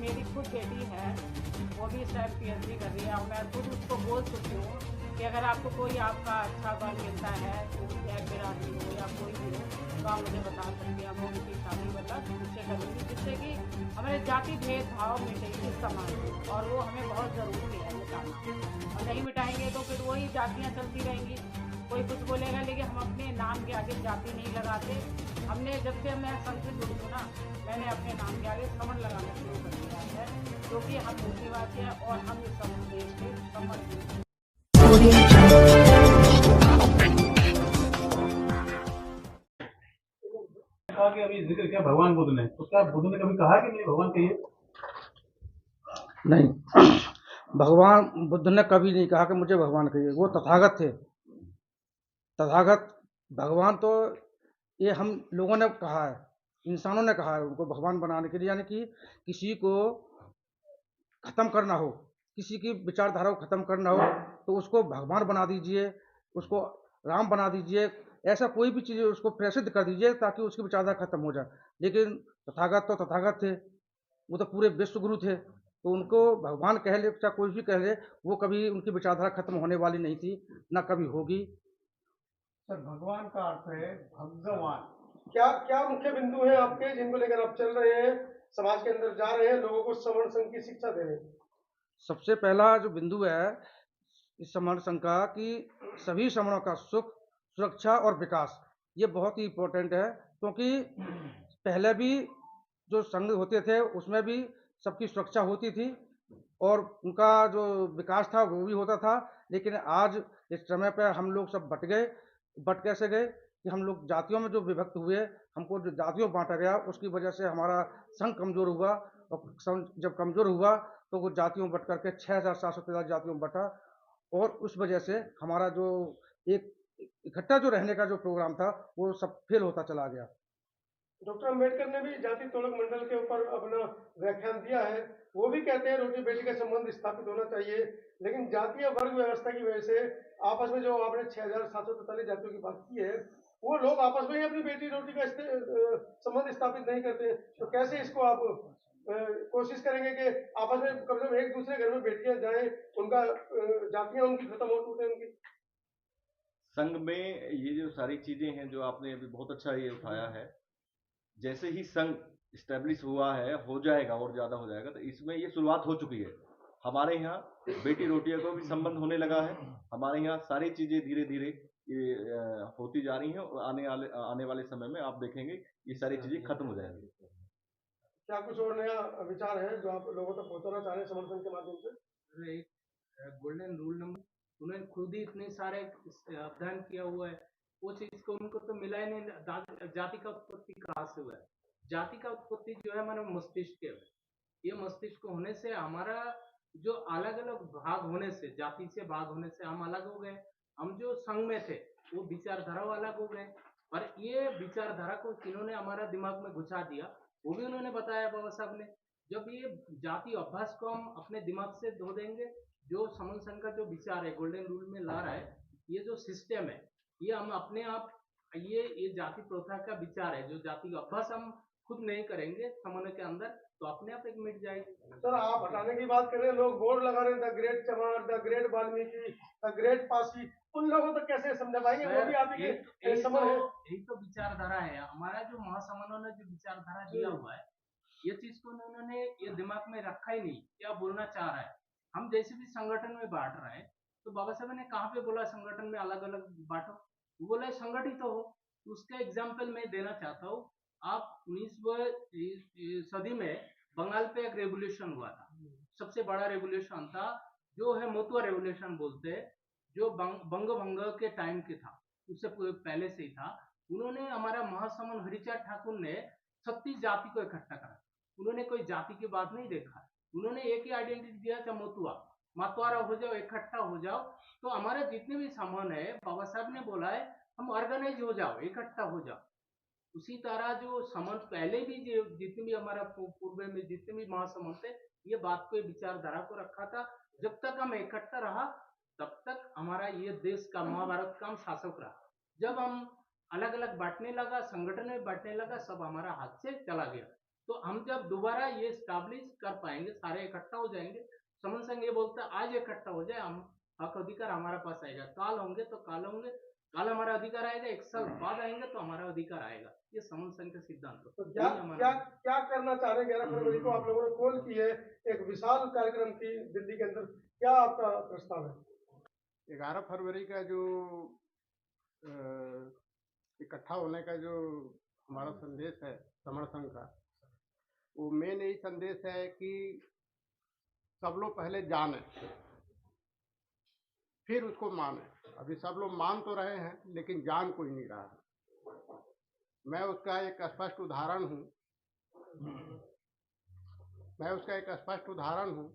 मेरी खुद बेटी है, वो भी इस टाइम पीएचडी कर रही है और मैं खुद उसको बोल चुकी हूँ कि अगर आपको कोई आपका अच्छा बल मिलता है, तो एक बिरादरी हो या कोई भी हो, तो आप मुझे बता सकते हैं। मैं उनकी शादी मतलब उससे करूँगी, जिससे कि हमारे जाति भेदभाव मिटेगी इस समाज में, और वो हमें बहुत ज़रूरी है मिटाना। और नहीं मिटाएंगे तो फिर वही जातियाँ चलती रहेंगी। कोई कुछ बोलेगा, लेकिन हम अपने नाम के आगे जाति नहीं लगाते। हमने जब से मैं संघ से जुड़ी हूँ ना, मैंने अपने नाम के आगे समण लगाना शुरू कर दिया है, क्योंकि हम मूर्तिवासी हैं और हम इस देश के समण कहा कि अभी जिक्र किया भगवान बुद्ध ने, तो क्या बुद्ध ने कभी कहा कि मुझे भगवान कहिए? नहीं, भगवान बुद्ध ने कभी नहीं कहा कि मुझे भगवान कहिए। वो तथागत थे। तथागत भगवान तो ये हम लोगों ने कहा है, इंसानों ने कहा है उनको भगवान बनाने के लिए, यानी कि किसी को खत्म करना हो, किसी की विचारधारा को खत्म करना हो तो उसको भगवान बना दीजिए, उसको राम बना दीजिए, ऐसा कोई भी चीज़ उसको प्रसिद्ध कर दीजिए ताकि उसकी विचारधारा खत्म हो जाए। लेकिन तथागत तो तथागत थे, वो तो पूरे विश्व गुरु थे, तो उनको भगवान कह ले चाहे कोई भी कह ले, वो कभी उनकी विचारधारा खत्म होने वाली नहीं थी, ना कभी होगी। सर, भगवान का अर्थ है भगवान। क्या क्या मुख्य बिंदु हैं आपके जिनको लेकर आप चल रहे हैं, समाज के अंदर जा रहे हैं, लोगों को समण संघ की शिक्षा दे रहे हैं? सबसे पहला जो बिंदु है इस समण संघ का कि सभी समणों का सुख, सुरक्षा और विकास, ये बहुत ही इम्पोर्टेंट है, क्योंकि पहले भी जो संघ होते थे उसमें भी सबकी सुरक्षा होती थी और उनका जो विकास था वो भी होता था। लेकिन आज इस समय पर हम लोग सब बट कैसे गए कि हम लोग जातियों में जो विभक्त हुए, हमको जो जातियों बांटा गया, उसकी वजह से हमारा संघ कमजोर हुआ, और संघ जब कमजोर हुआ तो वो जातियों बट करके 6,743 जातियों में बटा, और उस वजह से हमारा जो एक इकट्ठा जो रहने का जो प्रोग्राम था वो सब फेल होता चला गया। डॉक्टर अम्बेडकर ने भी जाति तोड़क मंडल के ऊपर अपना व्याख्यान दिया है। वो भी कहते हैं रोटी बेटी का संबंध स्थापित होना चाहिए, लेकिन जातीय वर्ग व्यवस्था की वजह से आपस में जो आपने 6,743 जातियों की बात की है, वो लोग आपस में ही अपनी बेटी रोटी का संबंध स्थापित नहीं करते। तो कैसे इसको आप कोशिश करेंगे कि आपस में कम से कम एक दूसरे घर में बेटियां जाएं, उनका जातियां उनकी खत्म हो टूटे उनकी? संघ में ये जो सारी चीजें हैं जो आपने अभी बहुत अच्छा ये उठाया है, जैसे ही संघ स्टैब्लिश हुआ है, हो जाएगा और ज्यादा हो जाएगा, तो इसमें ये शुरुआत हो चुकी है। हमारे यहाँ बेटी रोटियों को भी संबंध होने लगा है। हमारे यहाँ सारी चीजें धीरे धीरे ये होती जा रही हैं और आने वाले समय में आप देखेंगे ये सारी चीजें खत्म हो जाएंगी। क्या कुछ और नया विचार है जो आप लोगों तक पहुंचाना चाह रहे हैं समर्थन के माध्यम से? एक गोल्डन रूल नंबर उन्होंने खुद ही इतने सारे अध्ययन किया हुआ है, वो चीज को उनको तो मिला ही नहीं। जाति का उत्पत्ति कहाँ से हुआ है? जाति का उत्पत्ति जो है हमारे मस्तिष्क के है। ये मस्तिष्क होने से हमारा जो अलग अलग भाग होने से, जाति से भाग होने से हम अलग हो गए। हम जो संघ में थे वो विचारधारा अलग हो गए, और ये विचारधारा को किन्होंने हमारा दिमाग में घुसा दिया, वो भी उन्होंने बताया बाबा साहब ने। जब ये जाति अभ्यास को हम अपने दिमाग से धो देंगे, जो समन संघ का जो विचार है गोल्डन रूल में ला रहा है, ये जो सिस्टम है, ये हम अपने आप ये जाति प्रथा का विचार है, जो जाति का अभ्यास हम खुद नहीं करेंगे समन्वय के अंदर, तो अपने आप एक मिट जाएगी। सर, आप हटाने की बात कर रहे हैं, लोग बोर्ड लगा रहे हैं, द ग्रेट चमार, the great Valmiki, the great Pasi, उन लोगों तक कैसे समझा पाएंगे? वो भी आप यही तो विचारधारा है हमारा, जो महासमनों ने जो विचारधारा दिया हुआ है, ये चीज को उन्होंने ये दिमाग में रखा ही नहीं, क्या बोलना चाह रहा है। हम जैसे भी संगठन में बांट रहे हैं, तो बाबा साहब ने कहाँ पे बोला संगठन में अलग अलग बांटो? वो बोला संगठित तो हो। उसका एग्जाम्पल मैं देना चाहता हूँ। आप 19वीं सदी में बंगाल पे एक रेवोल्यूशन हुआ था, सबसे बड़ा रेवोल्यूशन था, जो है मोतुआ रेवोल्यूशन बोलते हैं, जो बंग भंग के टाइम के था, उससे पहले से ही था। उन्होंने हमारा महासमन हरिचार ठाकुर ने 36 जाति को इकट्ठा करा। उन्होंने कोई जाति की बात नहीं देखा, उन्होंने एक ही आइडेंटिटी दिया था, मोतुआ, मतवारा हो जाओ, इकट्ठा हो जाओ। तो हमारा जितने भी सामान है, बाबा साहब ने बोला है हम ऑर्गेनाइज हो जाओ, इकट्ठा हो जाओ। उसी तरह जो समन पहले भी जितने भी हमारा पूर्व में जितने भी महासमन थे, ये बात को विचारधारा को रखा था। जब तक हम इकट्ठा रहा तब तक हमारा ये देश का महाभारत का हम शासक रहा। जब हम अलग अलग बांटने लगा, संगठन में बांटने लगा, सब हमारा हाथ से चला गया। तो हम जब दोबारा ये स्टैब्लिश कर पाएंगे, सारे इकट्ठा हो जाएंगे। समन संघ ये बोलता है आज इकट्ठा हो जाए, हम हक अधिकार हमारा पास आएगा, काल होंगे तो काल होंगे, काल हमारा अधिकार आएगा, 1 साल बाद आएंगे तो हमारा अधिकार आएगा। ये समन संघ का सिद्धांत तो है। क्या यही हमारा क्या क्या करना चाह रहे हैं? 11 फरवरी को आप लोगों ने कॉल की है, एक विशाल कार्यक्रम की दिल्ली के अंदर, क्या आपका प्रस्ताव है? 11 फरवरी का जो इकट्ठा होने का जो हमारा संदेश है समर संघ का, वो मेन यही संदेश है कि सब लोग पहले जाने, फिर उसको माने। अभी सब लोग मान तो रहे हैं लेकिन जान कोई नहीं रहा है। मैं उसका एक स्पष्ट उदाहरण हूँ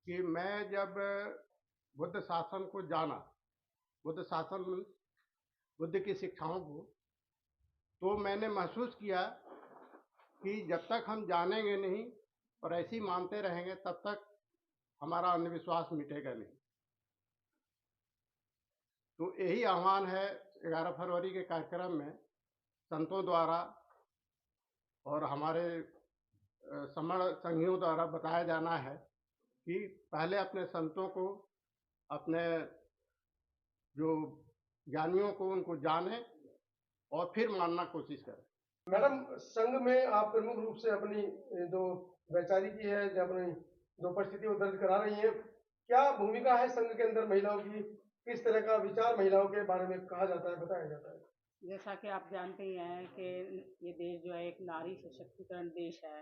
कि मैं जब बुद्ध शासन को जाना, बुद्ध शासन में बुद्ध की शिक्षाओं को, तो मैंने महसूस किया कि जब तक हम जानेंगे नहीं और ऐसे ही मानते रहेंगे तब तक हमारा अंधविश्वास मिटेगा नहीं। तो यही आह्वान है 11 फरवरी के कार्यक्रम में संतों द्वारा और हमारे समण संघियों द्वारा बताया जाना है कि पहले अपने संतों को, अपने जो ज्ञानियों को, उनको जाने और फिर मानना कोशिश करें। मैडम, संघ में आप प्रमुख रूप से अपनी जो वैचारिकी है, जो अपनी जो परिस्थिति वो दर्ज करा रही हैं, क्या भूमिका है संघ के अंदर महिलाओं की? किस तरह का विचार महिलाओं के बारे में कहा जाता है, बताया जाता है? जैसा कि आप जानते ही हैं कि ये देश जो है एक नारी सशक्तिकरण देश है,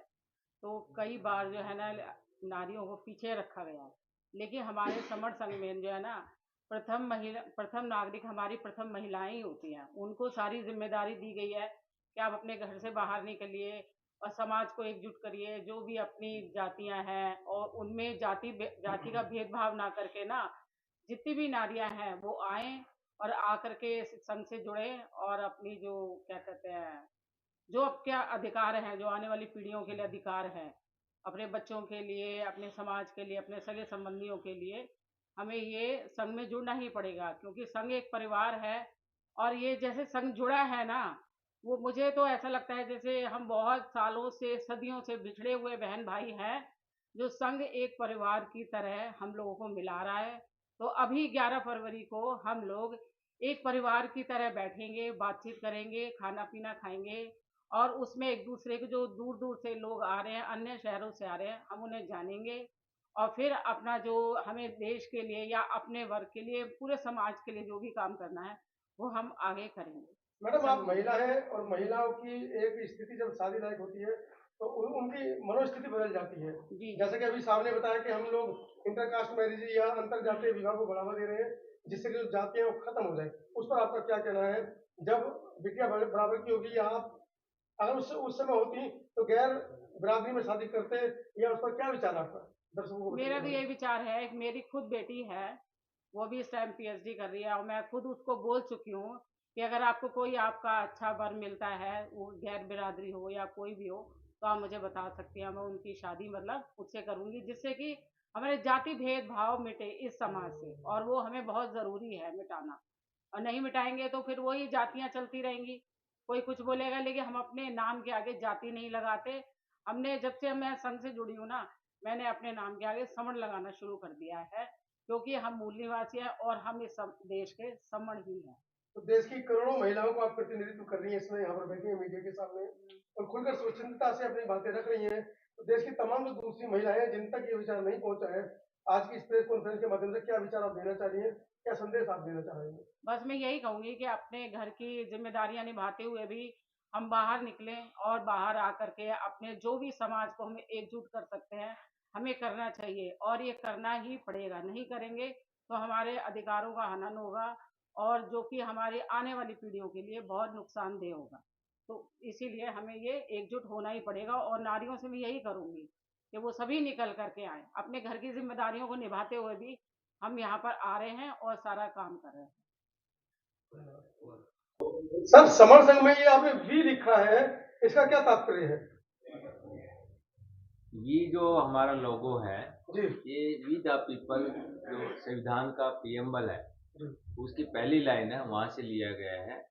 तो कई बार जो है ना नारियों को पीछे रखा गया है। लेकिन हमारे समर संघ में जो है ना प्रथम नागरिक हमारी प्रथम महिलाएं ही होती हैं। उनको सारी जिम्मेदारी दी गई है कि आप अपने घर से बाहर निकलिए और समाज को एकजुट करिए। जो भी अपनी जातियां हैं और उनमें जाति का भेदभाव ना करके ना, जितनी भी नारियां हैं वो आए और आकर के संघ से जुड़े और अपनी जो क्या कहते हैं, जो अब क्या अधिकार हैं, जो आने वाली पीढ़ियों के लिए अधिकार है, अपने बच्चों के लिए, अपने समाज के लिए, अपने सगे संबंधियों के लिए, हमें ये संघ में जुड़ना ही पड़ेगा। क्योंकि संघ एक परिवार है और ये जैसे संघ जुड़ा है ना, वो मुझे तो ऐसा लगता है जैसे हम बहुत सालों से, सदियों से बिछड़े हुए बहन भाई हैं, जो संघ एक परिवार की तरह हम लोगों को मिला रहा है। तो अभी 11 फरवरी को हम लोग एक परिवार की तरह बैठेंगे, बातचीत करेंगे, खाना पीना खाएंगे और उसमें एक दूसरे के जो दूर दूर से लोग आ रहे हैं, अन्य शहरों से आ रहे हैं, हम उन्हें जानेंगे और फिर अपना जो हमें देश के लिए या अपने वर्ग के लिए, पूरे समाज के लिए जो भी काम करना है वो हम आगे करेंगे। मैडम, आप महिला है और महिलाओं की एक स्थिति जब शादी लायक होती है तो उनकी मनोस्थिति बदल जाती है। जी। जैसे कि अभी सामने बताया कि हम लोग इंटरकास्ट मैरिज या अंतर जातीय विवाह को बढ़ावा दे रहे हैं, जिससे कि जो जातियां वो खत्म हो जाए। उस पर आपका क्या कहना है? जब बिटिया बराबर की होगी, या आप अगर उस समय होती तो गैर बिरादरी में शादी करते, या उस पर क्या विचार आपका? दर्शकों को मेरा भी बताइए। यही विचार है कि मेरी खुद बेटी है, वो भी इस टाइम पीएचडी कर रही है और मैं खुद उसको बोल चुकी हूँ कि अगर आपको कोई आपका अच्छा वर मिलता है, वो गैर बिरादरी हो या कोई भी हो, तो आप मुझे बता सकती हैं। मैं उनकी शादी मतलब उससे करूँगी, जिससे कि हमारे जाति भेदभाव मिटे इस समाज से, और वो हमें बहुत ज़रूरी है मिटाना। और नहीं मिटाएंगे तो फिर वही जातियाँ चलती रहेंगी, कोई कुछ बोलेगा, लेकिन हम अपने नाम के आगे जाति नहीं लगाते। हमने जब से मैं संघ से जुड़ी हूँ ना, मैंने अपने नाम के आगे समण लगाना शुरू कर दिया है, क्योंकि हम मूल निवासी हैं और हम इस देश के समण ही हैं। तो देश की करोड़ों महिलाओं को आप प्रतिनिधित्व कर रही हैं, इसमें यहाँ पर बैठी हैं मीडिया के सामने और खुलकर स्वच्छंदता से अपनी बातें रख रही हैं। तो देश की तमाम जो दूसरी महिलाएं हैं जिन तक ये विचार नहीं पहुंचा है, आज की इस प्रेस कॉन्फ्रेंस के माध्यम से क्या विचार आप देना चाह रही हैं, क्या संदेश आप देना चाह रही हैं? बस मैं यही कहूंगी कि अपने घर की जिम्मेदारियां निभाते हुए भी हम बाहर निकलें और बाहर आकर के अपने जो भी समाज को हमें एकजुट कर सकते हैं, हमें करना चाहिए और ये करना ही पड़ेगा। नहीं करेंगे तो हमारे अधिकारों का हनन होगा और जो कि हमारी आने वाली पीढ़ियों के लिए बहुत नुकसानदेह होगा। तो इसीलिए हमें ये एकजुट होना ही पड़ेगा और नारियों से मैं यही करूंगी कि वो सभी निकल करके आए, अपने घर की जिम्मेदारियों को निभाते हुए भी हम यहाँ पर आ रहे हैं और सारा काम कर रहे हैं। सर, समर संघ में ये आपने वी लिखा है, इसका क्या तात्पर्य है? ये जो हमारा लोगो है, जी ये वी द पीपल जो संविधान का प्रियम्बल है, उसकी पहली लाइन है, वहाँ से लिया गया है।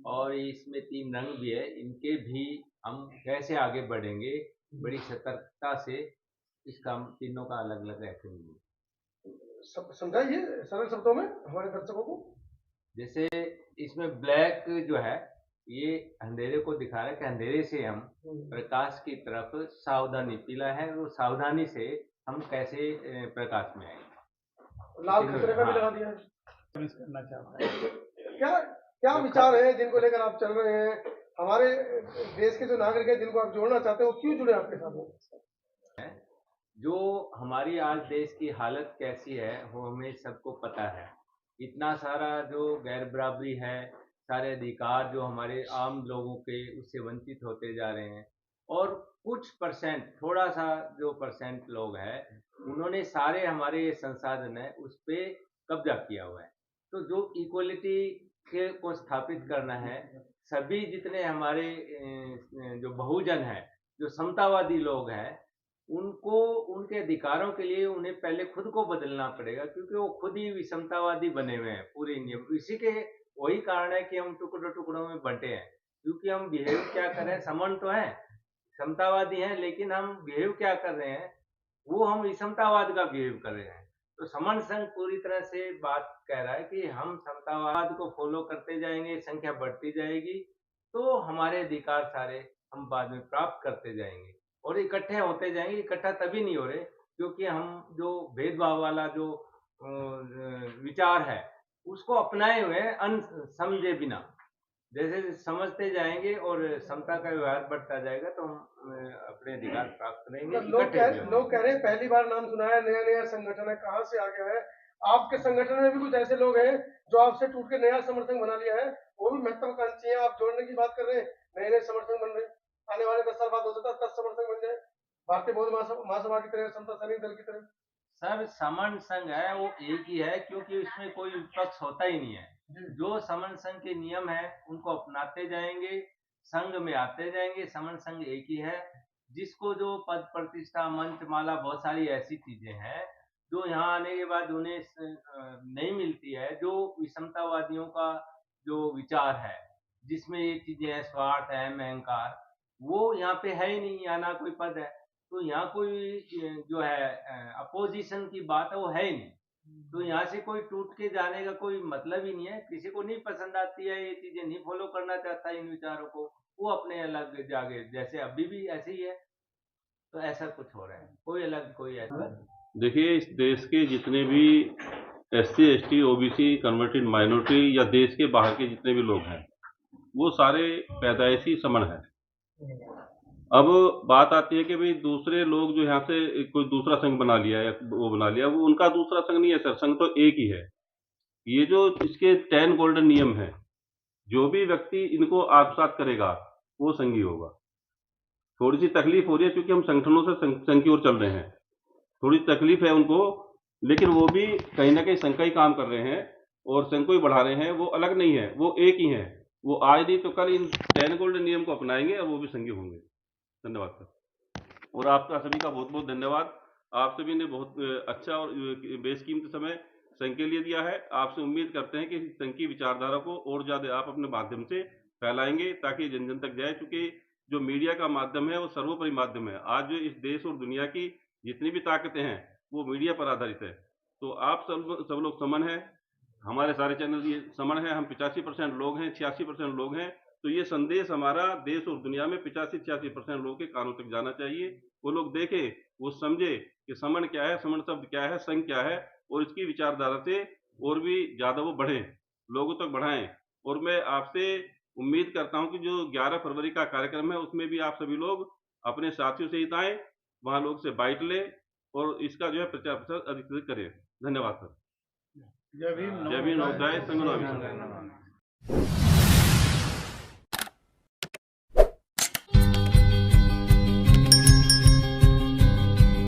और इसमें 3 रंग भी है, इनके भी हम कैसे आगे बढ़ेंगे बड़ी सतर्कता से इस काम तीनों का अलग अलग एक्शन लिया। समझाइए सरल शब्दों में हमारे दर्शकों को। जैसे इसमें ब्लैक जो है ये अंधेरे को दिखा रहा है कि अंधेरे से हम प्रकाश की तरफ सावधानी, पीला है वो सावधानी से हम कैसे प्रकाश में आए। लाल खतरे का भी लगा दिया है। करना चाहता है। क्या विचार है जिनको लेकर आप चल रहे हैं? हमारे देश के जो नागरिक हैं जिनको आप जोड़ना चाहते हैं वो क्यों जुड़े आपके साथ? जो हमारी आज देश की हालत कैसी है वो हमें सबको पता है। इतना सारा जो गैर बराबरी है, सारे अधिकार जो हमारे आम लोगों के उससे वंचित होते जा रहे हैं, और कुछ परसेंट, थोड़ा सा जो परसेंट लोग हैं उन्होंने सारे हमारे ये संसाधन है उस पर कब्जा किया हुआ है। तो जो इक्वलिटी के को स्थापित करना है, सभी जितने हमारे जो बहुजन है, जो समतावादी लोग हैं, उनको उनके अधिकारों के लिए उन्हें पहले खुद को बदलना पड़ेगा, क्योंकि वो खुद ही विषमतावादी बने हुए हैं पूरे इंडिया में। इसी के वही कारण है कि हम टुकड़ों टुकड़ों में बंटे हैं, क्योंकि हम बिहेव क्या कर रहे हैं, समान तो है, समतावादी हैं, लेकिन हम बिहेव क्या कर रहे हैं, वो हम विषमतावाद का बिहेव कर रहे हैं। तो समन संघ पूरी तरह से बात कह रहा है कि हम समतावाद को फॉलो करते जाएंगे, संख्या बढ़ती जाएगी, तो हमारे अधिकार सारे हम बाद में प्राप्त करते जाएंगे और इकट्ठे होते जाएंगे। इकट्ठा तभी नहीं हो रहे क्योंकि हम जो भेदभाव वाला जो विचार है उसको अपनाए हुए समझे बिना। जैसे समझते जाएंगे और समता का व्यवहार बढ़ता जाएगा तो हम अपने अधिकार प्राप्त करेंगे। लोग कह रहे हैं पहली बार नाम सुना है, नया नया संगठन है, कहाँ से आ गया है? आपके संगठन में भी कुछ ऐसे लोग हैं जो आपसे टूट के नया समर्थन बना लिया है, वो भी महत्वाकांक्षी है। आप जोड़ने की बात कर रहे हैं, नए नए समर्थन बन रहे हैं। आने वाले 10 साल बाद हो सकता है 10 समर्थन बन जाए, भारतीय बौद्ध महासभा की तरह, समता सैनिक दल की तरह। सर समन संघ है वो एक ही है, क्योंकि इसमें कोई विपक्ष होता ही नहीं है। जो समन संघ के नियम है उनको अपनाते जाएंगे, संघ में आते जाएंगे। समन संघ एक ही है। जिसको जो पद प्रतिष्ठा, मंच माला, बहुत सारी ऐसी चीजें हैं जो यहाँ आने के बाद उन्हें नहीं मिलती है, जो विषमतावादियों का जो विचार है जिसमें ये चीजें हैं, स्वार्थ है, अहंकार, वो यहाँ पे है ही नहीं। यहाँ ना कोई पद है, तो यहाँ कोई जो है अपोजिशन की बात है वो है ही नहीं। तो यहाँ से कोई टूट के जाने का कोई मतलब ही नहीं है। किसी को नहीं पसंद आती है ये चीजें, नहीं फॉलो करना चाहता इन विचारों को, वो अपने अलग जागे, जैसे अभी भी ऐसे ही है। तो ऐसा कुछ हो रहा है, कोई अलग कोई ऐसा। देखिए, इस देश के जितने भी SC ST OBC converted minority या देश के बाहर के जितने भी लोग हैं वो सारे पैदाइशी समण हैं। अब बात आती है कि भाई दूसरे लोग जो यहाँ से कोई दूसरा संघ बना लिया या वो बना लिया, वो उनका दूसरा संघ नहीं है सर, संघ तो एक ही है। ये जो इसके 10 गोल्डन नियम है, जो भी व्यक्ति इनको आत्मसात करेगा वो संघी होगा। थोड़ी सी तकलीफ हो रही है क्योंकि हम संगठनों से संघ की ओर चल रहे हैं, थोड़ी तकलीफ है उनको, लेकिन वो भी कहीं ना कहीं संघ का ही काम कर रहे हैं और संघ को ही बढ़ा रहे हैं। वो अलग नहीं है, वो एक ही है। वो आज नहीं तो कल इन 10 गोल्डन नियम को अपनाएंगे और वो भी संघी होंगे। धन्यवाद सर, और आपका सभी का बहुत बहुत धन्यवाद। आप सभी ने बहुत अच्छा और बेशकीमती समय संघ के लिए दिया है। आपसे उम्मीद करते हैं कि संघ की विचारधारा को और ज़्यादा आप अपने माध्यम से फैलाएंगे ताकि जन जन तक जाए, क्योंकि जो मीडिया का माध्यम है वो सर्वोपरि माध्यम है। आज जो इस देश और दुनिया की जितनी भी ताकतें हैं वो मीडिया पर आधारित है। तो आप सब लोग समन हैं, हमारे सारे चैनल ये समन है। हम 85% लोग हैं, 86% लोग हैं। तो ये संदेश हमारा देश और दुनिया में 85-86% लोगों के कानों तक जाना चाहिए। वो लोग देखें, वो समझे कि समन क्या है, समन शब्द क्या है, संघ क्या है, और इसकी विचारधारा से और भी ज़्यादा वो बढ़ें, लोगों तक बढ़ाएं। और मैं आपसे उम्मीद करता हूं कि जो 11 फरवरी का कार्यक्रम है उसमें भी आप सभी लोग अपने साथियों सहित आएँ, वहाँ लोग से बाइट लें और इसका जो है प्रचार प्रसार अधिक से करें। धन्यवाद सर। जय भीम, जय भीम, नवोदय संघ।